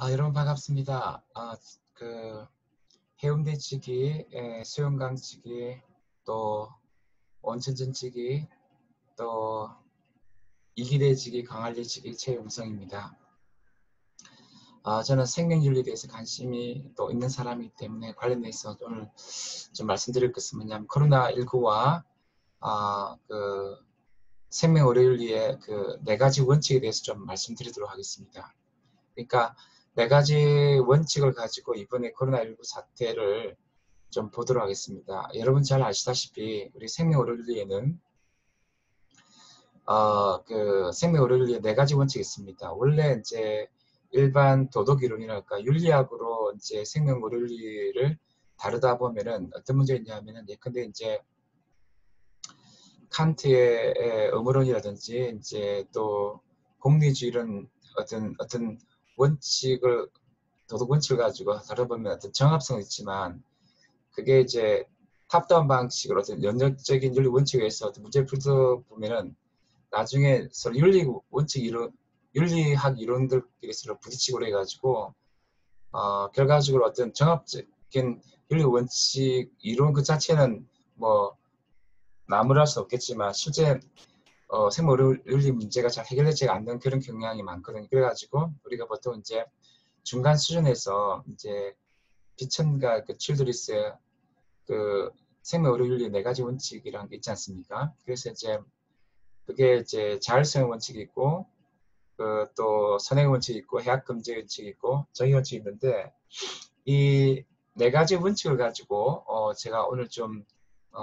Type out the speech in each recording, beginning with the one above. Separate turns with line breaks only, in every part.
여러분 반갑습니다. 그 해운대치기, 수영강치기, 또 온천전치기, 또 이기대치기, 강할리치기 최용성입니다. 저는 생명윤리에 대해서 관심이 또 있는 사람이기 때문에 관련해서 오늘 좀 말씀드릴 것은 뭐냐면 코로나19와 그 생명의료윤리의 그 네 가지 원칙에 대해서 좀 말씀드리도록 하겠습니다. 그러니까 네 가지 원칙을 가지고 이번에 코로나19 사태를 좀 보도록 하겠습니다. 여러분 잘 아시다시피 우리 생명의료윤리에는 그 생명의료윤리에 네 가지 원칙이 있습니다. 원래 이제 일반 도덕이론이랄까 윤리학으로 이제 생명의료윤리를 다루다 보면은 어떤 문제가 있냐면은 예컨대 이제 칸트의 음모론이라든지 이제 또 공리주의 이런 어떤 원칙을 도덕 원칙을 가지고 다뤄보면 어떤 정합성은 있지만 그게 이제 탑다운 방식으로 어떤 연역적인 윤리 원칙에 의해서 어떤 문제를 풀다 보면은 나중에 서로 윤리학 이론들끼리 서로 부딪히고 그래가지고 결과적으로 어떤 정합적인 윤리 원칙 이론 그 자체는 뭐 나무랄 수 없겠지만 실제 생물윤리 문제가 잘 해결되지 않는 그런 경향이 많거든요. 그래가지고 우리가 보통 이제 중간 수준에서 이제 비천과 그 칠드리스의 그 생명의료윤리 네 가지 원칙이라는 게 있지 않습니까? 그래서 이제 그게 이제 자율성의 원칙이 있고 그 또 선행 원칙이 있고 해악 금지 원칙이 있고 정의 원칙이 있는데 이 네 가지 원칙을 가지고 제가 오늘 좀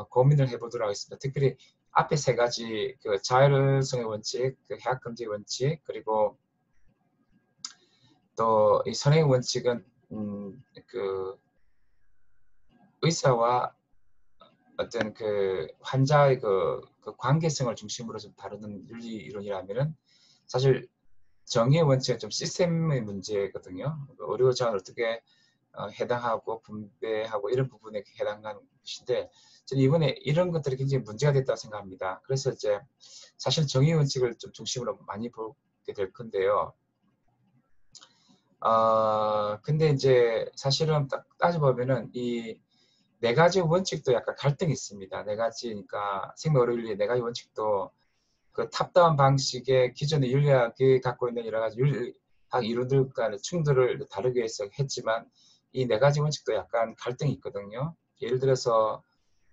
고민을 해보도록 하겠습니다. 특별히 앞에 세 가지 그 자율성의 원칙, 그 해악 금지 원칙 그리고 또 이 선행 원칙은 그 의사와 어떤 그 환자의 그 관계성을 중심으로 좀 다루는 윤리 이론이라면은 사실 정의의 원칙은 좀 시스템의 문제거든요. 의료자원 어떻게 해당하고 분배하고 이런 부분에 해당하는 것인데 저는 이번에 이런 것들이 굉장히 문제가 됐다고 생각합니다. 그래서 이제 사실 정의 원칙을 좀 중심으로 많이 보게 될 건데요. 근데 이제 사실은 딱 따져보면은 이 네 가지 원칙도 약간 갈등이 있습니다. 네 가지니까 생명의료윤리 네 가지 원칙도 그 탑다운 방식의 기존의 윤리학이 갖고 있는 여러 가지 윤리학 이론들 간의 충돌을 다루기 위해서 했지만 이 네 가지 원칙도 약간 갈등이 있거든요. 예를 들어서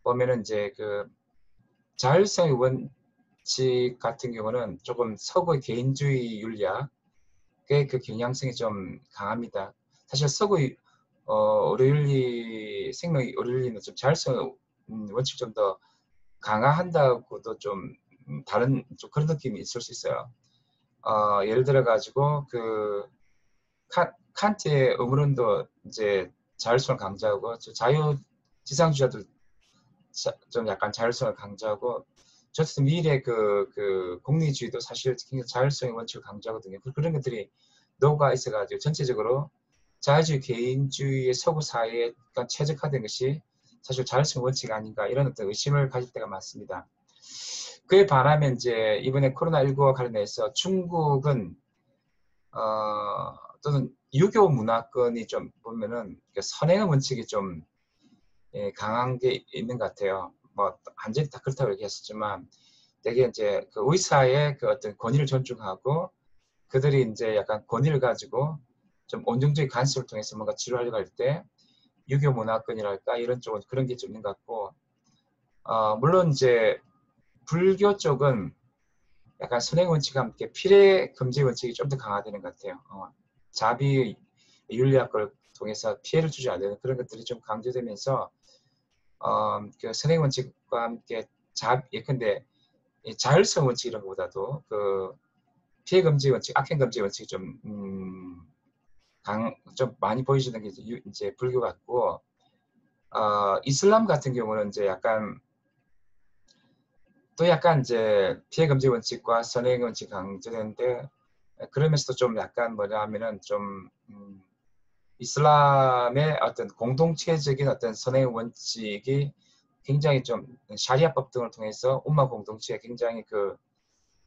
보면은 이제 그 자율성의 원칙 같은 경우는 조금 서구의 개인주의 윤리학의 그 경향성이 좀 강합니다. 사실 서구의 의료윤리, 생명 의료윤리는 좀 자율성의 원칙 좀 더 강화한다고도 좀 다른 좀 그런 느낌이 있을 수 있어요. 예를 들어 가지고 그 칸트의 음론도 이제 자율성을 강조하고 자유지상주의자도 좀 약간 자율성을 강조하고 저스트 밀의 그 공리주의도 사실 굉장히 자율성의 원칙을 강조하거든요. 그런 것들이 녹아 있어가지고 전체적으로 자유주의 개인주의의 서구 사회에 최적화된 것이 사실 자율성 원칙 아닌가 이런 어떤 의심을 가질 때가 많습니다. 그에 반하면 이제 이번에 코로나19와 관련해서 중국은 또는 유교 문화권이 좀 보면은 선행의 원칙이 좀 강한 게 있는 것 같아요. 뭐 완전히 다 그렇다고 얘기했었지만 되게 이제 그 의사의 그 어떤 권위를 존중하고 그들이 이제 약간 권위를 가지고 좀 온정적인 간섭을 통해서 뭔가 치료하려고 할 때 유교 문화권이랄까 이런 쪽은 그런 게 좀 있는 것 같고 물론 이제 불교 쪽은 약간 선행 원칙과 함께 피해 금지 원칙이 좀 더 강화되는 것 같아요. 자비 윤리학을 통해서 피해를 주지 않는 그런 것들이 좀 강조되면서 그 선행 원칙과 함께 예컨대 자율성 원칙 이런 것보다도 그 피해 금지 원칙, 악행 금지 원칙이 좀 많이 보여지는 게 이제 불교 같고 이슬람 같은 경우는 이제 약간 또 약간 이제 피해 금지 원칙과 선행 원칙 강조되는데 그러면서도 좀 약간 뭐냐 하면은 좀 이슬람의 어떤 공동체적인 어떤 선행 원칙이 굉장히 좀 샤리아법 등을 통해서 umma 공동체에 굉장히 그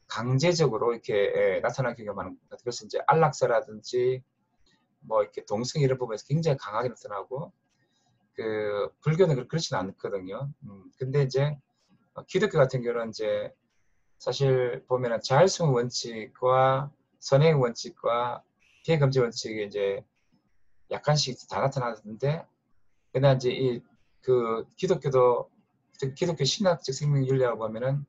강제적으로 이렇게 나타나는 경우가 많은 것 같아요. 그래서 이제 안락사라든지 뭐 이렇게 동성 이런 부분에서 굉장히 강하게 나타나고 그 불교는 그렇지는 않거든요. 근데 이제 기독교 같은 경우는 이제 사실 보면은 자율성 원칙과 선행 원칙과 피해 금지 원칙이 이제 약간씩 다 나타나는데 그러나 이제 이 그 기독교도 기독교 신학적 생명윤리라고 하면은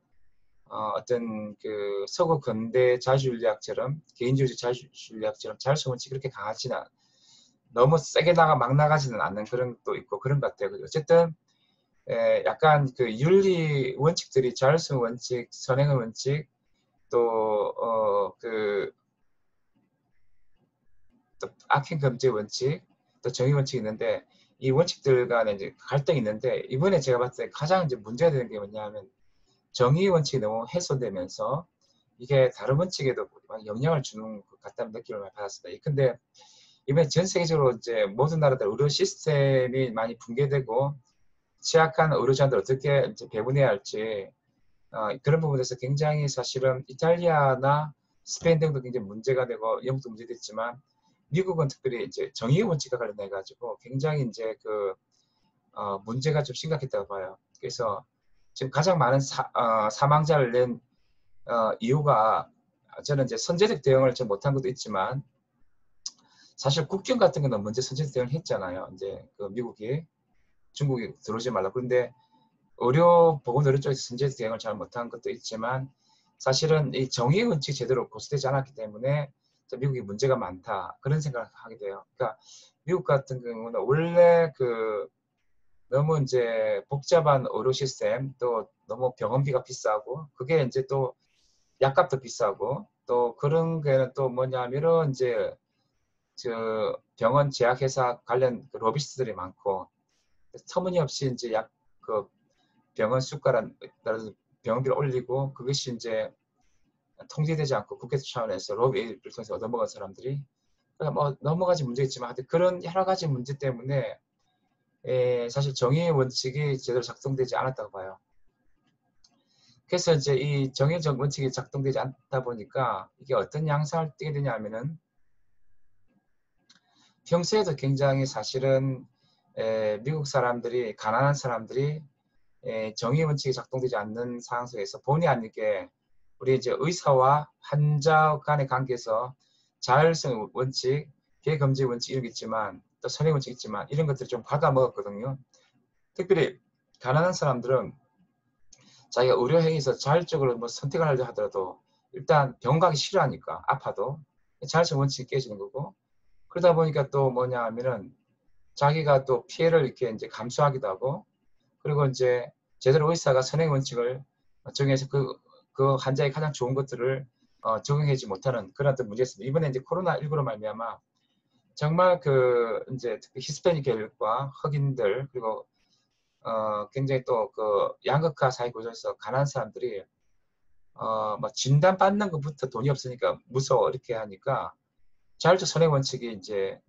어떤 그 서구 근대 자유주의학처럼 개인주의 자유주의학처럼 자율성 원칙이 그렇게 강하지는 너무 세게 막 나가지는 않는 그런 것도 있고 그런 것 같아요. 어쨌든 약간 그 윤리 원칙들이 자율성 원칙, 선행 원칙, 또 악행 금지 원칙, 또 정의 원칙이 있는데 이 원칙들 간에 이제 갈등이 있는데 이번에 제가 봤을 때 가장 이제 문제가 되는 게 뭐냐면 정의 원칙이 너무 해소되면서 이게 다른 원칙에도 영향을 주는 것 같다는 느낌을 많이 받았습니다. 근데 이번에 전 세계적으로 이제 모든 나라들 의료 시스템이 많이 붕괴되고 취약한 의료자들 어떻게 이제 배분해야 할지 그런 부분에서 굉장히 사실은 이탈리아나 스페인 등도 굉장히 문제가 되고 영국도 문제됐지만 미국은 특별히 이제 정의 원칙과 관련해 가지고 굉장히 이제 그 문제가 좀 심각했다고 봐요. 그래서 지금 가장 많은 사망자를 낸 이유가 저는 이제 선제적 대응을 좀 못한 것도 있지만 사실 국경 같은 거는 먼저 선제적 대응을 했잖아요. 이제 그 미국이 중국이 들어오지 말라. 그런데 의료 보건 의료 쪽에서 선제적 대응을 잘 못한 것도 있지만 사실은 이 정의 원칙이 제대로 고수되지 않았기 때문에 미국이 문제가 많다 그런 생각을 하게 돼요. 그러니까 미국 같은 경우는 원래 그 너무 이제 복잡한 의료 시스템 또 너무 병원비가 비싸고 그게 이제 또 약값도 비싸고 또 그런 게는 또 뭐냐면은 이제 저 병원 제약회사 관련 그 로비스트들이 많고 터무니없이 이제 그 병원 수가라는 병원비를 올리고 그것이 이제 통제되지 않고 국회 차원에서 로비를 통해서 얻어먹은 사람들이 그러니까 뭐 너무 가지 문제겠지만 하여튼 그런 여러 가지 문제 때문에 사실 정의의 원칙이 제대로 작동되지 않았다고 봐요. 그래서 이제 이 정의적 원칙이 작동되지 않다 보니까 이게 어떤 양상을 띠게 되냐면은 평소에도 굉장히 사실은 미국 사람들이 가난한 사람들이 정의 원칙이 작동되지 않는 상황 속에서 본의 아니게 우리 이제 의사와 환자 간의 관계에서 자율성 원칙, 비금지 원칙 이런 게 있지만 또 선행 원칙 있지만 이런 것들을 좀 받아먹었거든요. 특별히 가난한 사람들은 자기가 의료행위에서 자율적으로 뭐 선택을 하려 하더라도 일단 병원 가기 싫어하니까 아파도 자율성 원칙이 깨지는 거고 그러다 보니까 또 뭐냐 하면은 자기가 또 피해를 이렇게 이제 감수하기도 하고 그리고 이제 제대로 의사가 선행 원칙을 정해서 그 환자의 가장 좋은 것들을 적용하지 못하는 그런 어떤 문제가 있습니다. 이번에 이제 코로나19로 말미암아 정말 그 이제 특히 히스패닉 계열과 흑인들 그리고 굉장히 또 그 양극화 사회 구조에서 가난한 사람들이 뭐 진단 받는 것부터 돈이 없으니까 무서워 이렇게 하니까 자율적 선행 원칙이 이제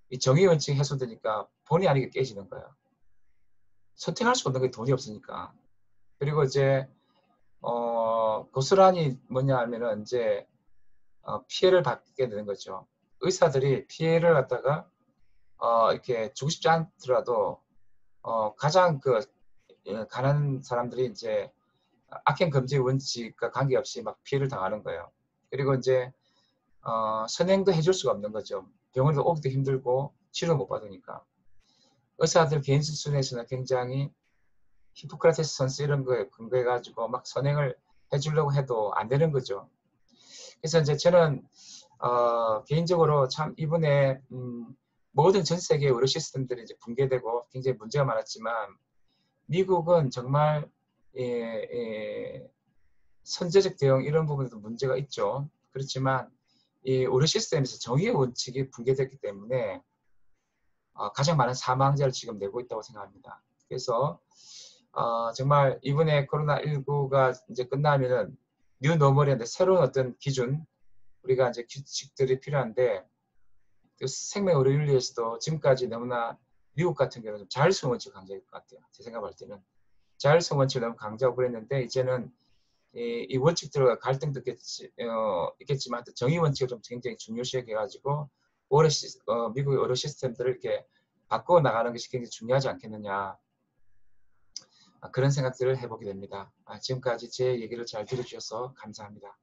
이 정의 원칙이 해소되니까 본의 아니게 깨지는 거예요. 선택할 수 없는 게 돈이 없으니까. 그리고 이제 고스란히 뭐냐 하면은 이제 피해를 받게 되는 거죠. 의사들이 피해를 갖다가 이렇게 주고 싶지 않더라도 가장 그 가난한 사람들이 이제 악행 금지 원칙과 관계없이 막 피해를 당하는 거예요. 그리고 이제 선행도 해줄 수가 없는 거죠. 병원에도 오기도 힘들고 치료 못 받으니까. 의사들 개인 수준에서는 굉장히 히포크라테스 선수 이런 거에 근거해 가지고 막 선행을 해주려고 해도 안 되는 거죠. 그래서 이제 저는 개인적으로 참 이번에 모든 전 세계 의료 시스템들이 이제 붕괴되고 굉장히 문제가 많았지만 미국은 정말 선제적 대응 이런 부분에도 문제가 있죠. 그렇지만 이 의료 시스템에서 정의의 원칙이 붕괴됐기 때문에 가장 많은 사망자를 지금 내고 있다고 생각합니다. 그래서 정말 이번에 코로나19가 이제 끝나면은 뉴 노멀인데 새로운 어떤 기준 우리가 이제 규칙들이 필요한데 그 생명 의료 윤리에서도 지금까지 너무나 미국 같은 경우는 자율성 원칙을 강조할 것 같아요. 제 생각할 때는 자율성 원칙을 너무 강조하고 그랬는데 이제는 이 원칙들과 갈등도 있겠지만 정의 원칙을 좀 굉장히 중요시해 가지고 미국의 의료 시스템들을 이렇게 바꿔 나가는 것이 굉장히 중요하지 않겠느냐. 그런 생각들을 해보게 됩니다. 지금까지 제 얘기를 잘 들어주셔서 감사합니다.